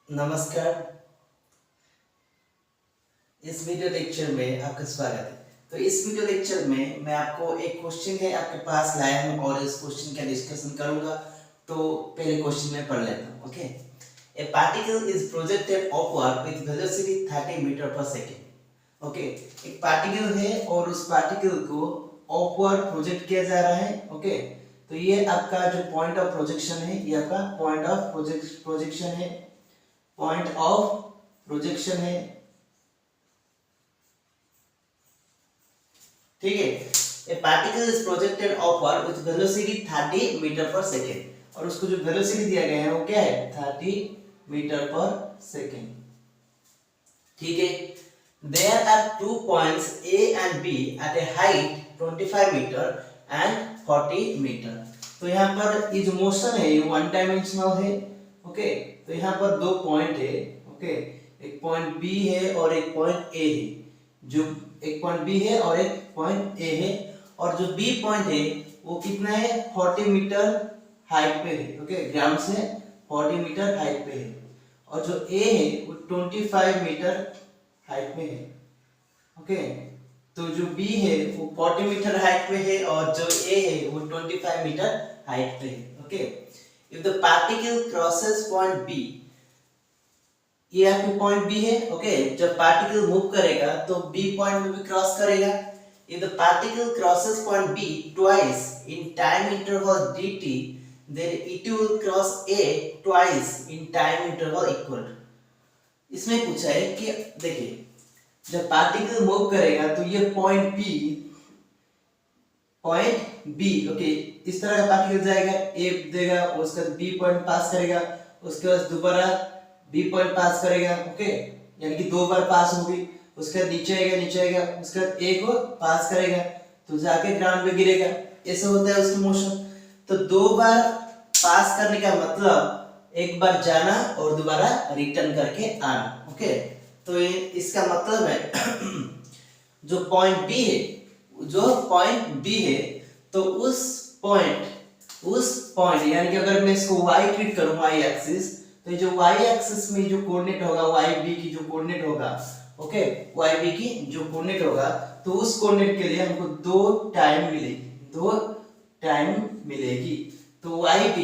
नमस्कार। इस video lecture में आपका स्वागत है। तो इस वीडियो लेक्चर में मैं आपको एक क्वेश्चन है आपके पास लाया हूँ और इस क्वेश्चन का डिस्कशन करूंगा। तो पहले क्वेश्चन में पढ़ लेता हूँ। Okay, a particle is projected upward with velocity 30 metre per second. Okay, एक पार्टिकल है और उस पार्टिकल को अपवर्ड प्रोजेक्ट किया जा रहा है। ओके, तो ये आपका जो पॉइंट ऑफ प्रोजेक्शन है, ये आपका पॉइंट ऑफ प्रोजेक्शन है, पॉइंट ऑफ प्रोजेक्शन है। ठीक है, a particle is projected upward with velocity 30 metre per second और उसको जो वेलोसिटी दिया गया है वो क्या है 30 मीटर पर सेकेंड। ठीक है, there are two points A and B at a height 25 metre and 40 metre. तो यहाँ पर ये जो मोशन है ये वन डायमेंशनल है। ओके, तो यहाँ पर दो पॉइंट है। ओके, एक पॉइंट बी है और एक पॉइंट ए है। जो एक पॉइंट बी है और एक पॉइंट ए है और जो बी पॉइंट है वो कितना है 40 मीटर हाइट पे है। ओके, ग्राउंड से 40 मीटर हाइट पे है और जो ए है वो 25 मीटर हाइट में है। ओके, तो जो बी है वो 40 मीटर हाइट पे है और जो ए है वो 25 मीटर हाइट पे है। Okay, if the particle crosses point B, ये आपकी पॉइंट बी है। ओके, जब पार्टिकल मूव करेगा तो बी पॉइंट में भी क्रॉस करेगा। If the particle crosses point B twice in time interval dt, then it will cross a twice in time interval equal। इसमें पूछा है कि देखिए जब पार्टिकल मूव करेगा तो ये पॉइंट बी ओके इस तरह का पार्टिकल जाएगा, ए देगा, उसके बाद बी पॉइंट पास करेगा, उसके बाद दोबारा बी पॉइंट पास करेगा। ओके, यानी कि दो बार पास होगी, उसके बाद नीचे आएगा, उसके बाद ए को पास करेगा तो जाके ग्राउंड पे गिरेगा। ऐसे होता है उसकी मोशन। तो दो बार पास करने का मतलब एक बार जाना और दोबारा रिटर्न करके आना। ओके, तो ये इसका मतलब है जो पॉइंट बी है तो उस पॉइंट यानी कि अगर मैं इसको y ट्रीट करूं y एक्सिस, तो ये जो y एक्सिस में जो कोऑर्डिनेट होगा yb की जो कोऑर्डिनेट होगा, ओके yb की जो कोऑर्डिनेट होगा, तो उस कोऑर्डिनेट के लिए हमको दो टाइम मिलेगी। तो yb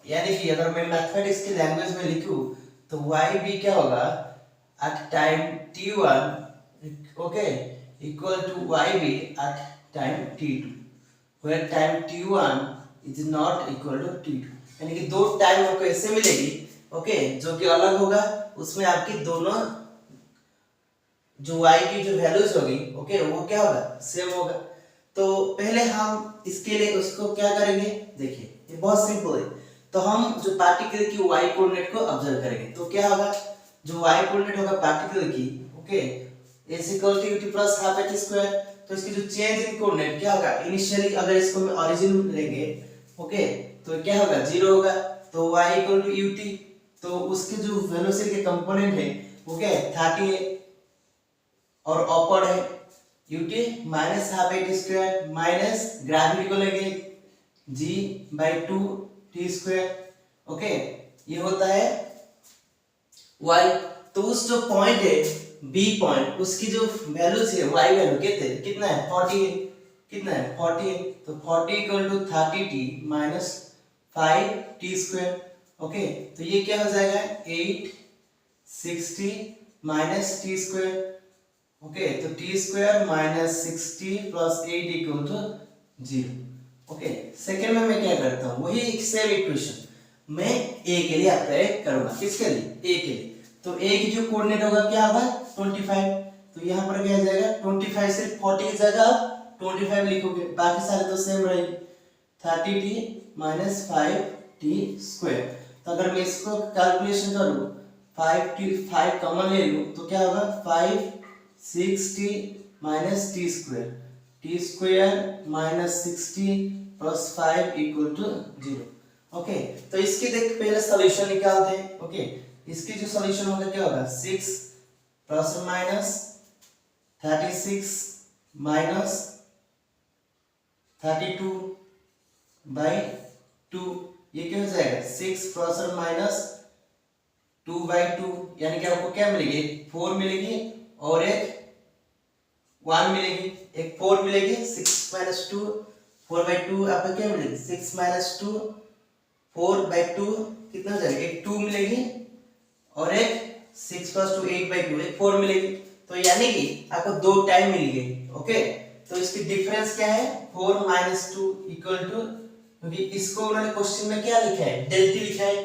यानी कि अगर मैं मैथमेटिक्स की लैंग्वेज में लिखूं तो yb क्या होगा at time t1 okay equal to yb at time t2 where time t1 is not equal to t2। यानी कि दो टाइम आपको ऐसे मिलेगी ओके जो कि अलग होगा, उसमें आपकी दोनों जो y की जो वैल्यूज होगी ओके वो क्या होगा सेम होगा। तो पहले हम इसके लिए उसको क्या करेंगे, देखिए ये बहुत सिंपल है। तो हम जो पार्टिकल की y कोऑर्डिनेट को ऑब्जर्व करेंगे तो क्या होगा, जो y कोऑर्डिनेट होगा पार्टिकल की okay s equal to ut plus half h square. तो इसकी जो चेंज इन कोऑर्डिनेट क्या होगा, इनिशियली अगर इसको मैं ओरिजिन लेंगे ओके तो क्या होगा 0 होगा। तो y इक्वल टू ut, तो उसके जो वेलोसिटी के कंपोनेंट है वो क्या है 30 है और अपवर्ड है ut minus half h square minus gravity को लेंगे g/2 t स्क्वायर। ओके, ये होता है y। तो उस जो पॉइंट है b पॉइंट उसकी जो वैल्यूज है y वैल्यू कितना है 40 है, कितना है 40 है। तो 40 equal to 30t minus 5t square. Okay, तो ये क्या हो जाएगा 860 माइनस t स्क्वायर। ओके, तो t square minus 60 plus 8 equal to 0। Okay, second में मैं क्या करता हूँ वही सेम इक्वेशन मैं a के लिए अप्लाई करूंगा। किसके लिए, a के लिए। तो a की जो कोऑर्डिनेट होगा क्या होगा 25। तो यहाँ पर क्या आ जाएगा 25 से 40 की जगह आप 25 लिखोगे, बाकी सारे तो सेम रहेंगे 30t माइनस 5t स्क्वायर। तो अगर मैं इसको कैलकुलेशन करूँ 5 कॉमन ले लूँ तो क्या होगा 560 minus t square minus 60 plus 5 equal to 0। Okay, तो इसके देख पहले सॉल्यूशन निकालते हैं। ओके, इसकी जो सॉल्यूशन होगा क्या होगा 6 प्लस माइनस 36 माइनस 32/2, ये क्या हो जाएगा 6 प्लस और माइनस 2/2 यानी कि आपको क्या मिलेगी, 4 मिलेगी और एक 1 मिलेगी, एक 4 मिलेगी, 6 - 2 4/2 आपको क्या मिलेगी, 6 - 2 4/2 कितना हो जाएगा, एक 2 मिलेगी और एक 6 + 2 8/2 एक 4 मिलेगी। तो यानी कि आपको दो टाइम मिल गई। ओके, तो इसकी डिफरेंस क्या है, 4 - 2 = क्योंकि इसको उन्होंने क्वेश्चन में क्या लिखा है, डेल्टी लिखा है,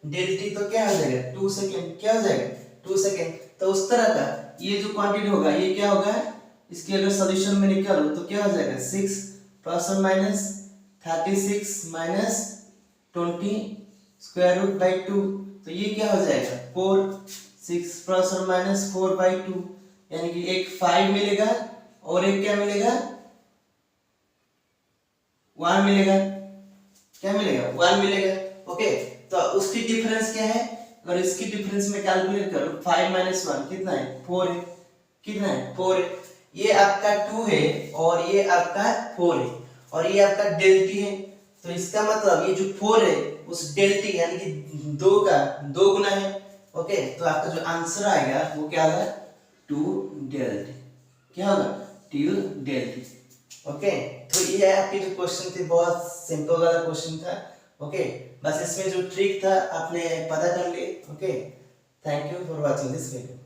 डेल्टी तो क्या हो जाएगा 2 सेकेंड, क्या हो जाएगा 2 सेकेंड। तो उस तरह का ये जो क्वांटिटी होगा ये क्या होगा, इसके अगर सॉल्यूशन में निकालो तो क्या हो जाएगा, 6 ± 36 - 20 √2। तो ये क्या हो जाएगा 4, 6 ± 4/2 यानी कि एक 5 मिलेगा और एक क्या मिलेगा 1 मिलेगा, क्या मिलेगा 1 मिलेगा। ओके, तो उसकी डिफरेंस क्या है, अगर इसकी डिफरेंस में कैलकुलेट करो 5 - 1 कितना है 4 है, कितना है 4 है। ये आपका 2 है और ये आपका 4 है और ये आपका डेल्टी है। तो इसका मतलब ये जो 4 है उस डेल्टी यानी कि 2 का 2 गुना है। ओके, तो आपका जो आंसर आएगा वो क्या होगा 2 डेल्टी, क्या होगा 2 डेल्टी। ओके, तो ये आपके जो क्वेश्चन थे बहुत सिंपल वाला क्वेश्चन था। ओके, बस इसमें जो ट्रिक था आपने पता कर लिए। Okay, thank you for watching this video.